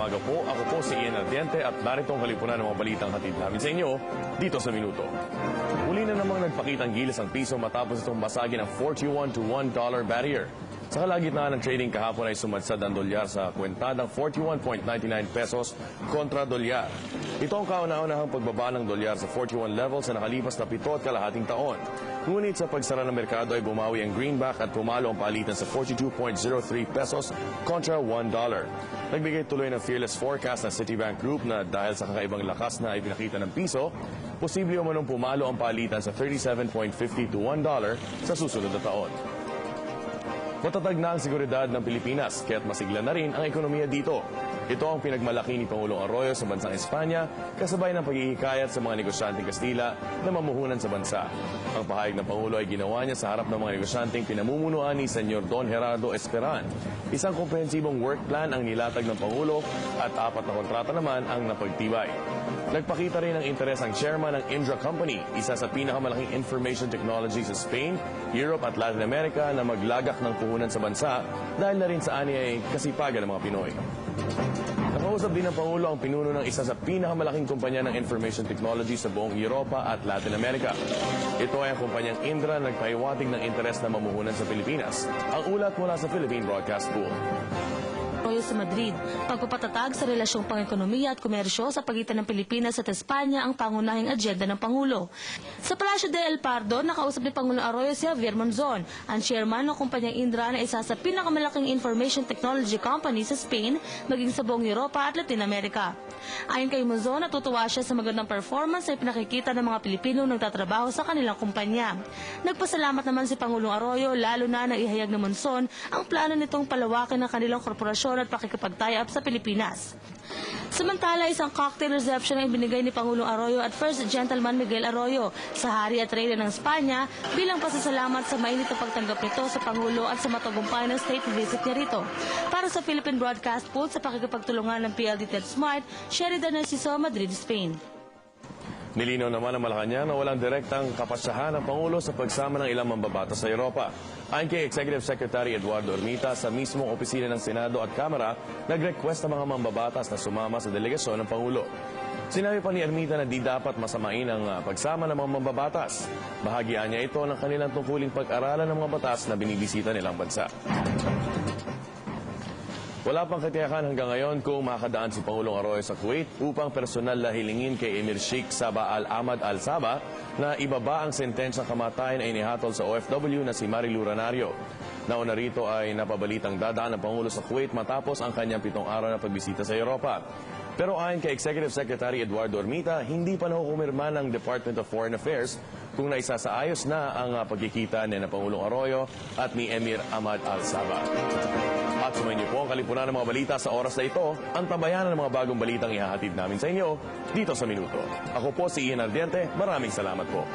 umaga po. Ako po si Ian Ardiente at narito ang kalipunan ng mga balitang hatid namin sa inyo dito sa Minuto. Muli na namang nagpakitang gilas ang piso matapos itong basagin ang 41 to $1 barrier. Sa kalagitnaan ng trading kahapon ay sumadsad ang dolyar sa kwentadang 41.99 pesos kontra dolyar. Ito ang kauna-unahang pagbaba ng dolyar sa 41 level sa nakalipas na 7.5 taon. Ngunit sa pagsara ng merkado ay bumawi ang greenback at pumalo ang palitan sa 42.03 pesos kontra $1. Nagbigay tuloy ng fearless forecast ng Citibank Group na dahil sa kakaibang lakas na ipinakita ng piso, posible umanong pumalo ang palitan sa 37.50 to $1 sa susunod na taon. Matatag na ang seguridad ng Pilipinas, kaya't masigla na rin ang ekonomiya dito. Ito ang pinagmalaki ni Pangulong Arroyo sa bansang Espanya, kasabay ng paghihikayat sa mga negosyanteng Kastila na mamuhunan sa bansa. Ang pahayag ng Pangulo ay ginawa niya sa harap ng mga negosyanteng pinamumunuan ni Senyor Don Gerardo Esperan. Isang komprehensibong work plan ang nilatag ng Pangulo at 4 na kontrata naman ang napagtibay. Nagpakita rin ng interes ang chairman ng Indra Company, isa sa pinakamalaking information technology sa Spain, Europe at Latin America na maglagak ng puhunan sa bansa dahil na rin sa ani ay kasipagan ng mga Pinoy. Nakausap din ng Pangulo ang pinuno ng isa sa pinakamalaking kumpanya ng information technology sa buong Europa at Latin America. Ito ay ang kumpanyang Indra na nagpahiwatig ng interes na mamuhunan sa Pilipinas. Ang ulat mula sa Philippine Broadcast Pool. Sa Madrid, pagpapatatag sa relasyong pang-ekonomiya at komersyo sa pagitan ng Pilipinas at Espanya ang pangunahing agenda ng Pangulo. Sa Palacio de El Pardo, nakausap ni Pangulong Arroyo si Javier Monzon, ang chairman ng kumpanyang Indra na isa sa pinakamalaking information technology company sa Spain, maging sa buong Europa at Latin America. Ayon kay Monzon, natutuwa siya sa magandang performance ay pinakikita ng mga Pilipino nagtatrabaho sa kanilang kumpanya. Nagpasalamat naman si Pangulong Arroyo lalo na nang ihayag ng Monzon ang plano nitong palawakin ng kanilang korporasyon at pakikipag-tie-up sa Pilipinas. Samantala, isang cocktail reception ang ibinigay ni Pangulong Arroyo at First Gentleman Miguel Arroyo sa Hari at Reyna ng Espanya bilang pasasalamat sa mainit na pagtanggap nito sa Pangulo at sa matagumpay ng state visit niya rito. Para sa Philippine Broadcast Pool sa pakikipagtulungan ng PLDT Smart, Sheridan Narciso, Madrid, Spain. Nilinaw naman ng Malacanang na walang direktang kapasyahan ng Pangulo sa pagsama ng ilang mambabatas sa Europa. Ayon kay Executive Secretary Eduardo Ermita, sa mismong opisina ng Senado at Kamara, nag-request ang mga mambabatas na sumama sa delegasyon ng Pangulo. Sinabi pa ni Ermita na di dapat masamain ang pagsama ng mga mambabatas. Bahagian niya ito ng kanilang tungkuling pag-aralan ng mga batas na binibisita nilang bansa. Wala pang katiyakan hanggang ngayon kung makakadaan si Pangulong Arroyo sa Kuwait upang personal na hilingin kay Emir Sheikh Sabah Al Ahmad Al Sabah na ibaba ang sentensyang kamatayan ay inihatol sa OFW na si Marilu Ranario. Nauna rito ay napabalitang dadaan ng Pangulo sa Kuwait matapos ang kanyang 7 araw na pagbisita sa Europa. Pero ayon kay Executive Secretary Eduardo Ermita, hindi pa nakukumirma ng Department of Foreign Affairs kung naisasaayos na ang pagkikita ni Pangulong Arroyo at ni Emir Ahmad Al Sabah. At sumayin niyo po ang kalipunan ng mga balita sa oras na ito, ang tabayanan ng mga bagong balitang ihahatid namin sa inyo dito sa Minuto. Ako po si Ian Ardiente, maraming salamat po.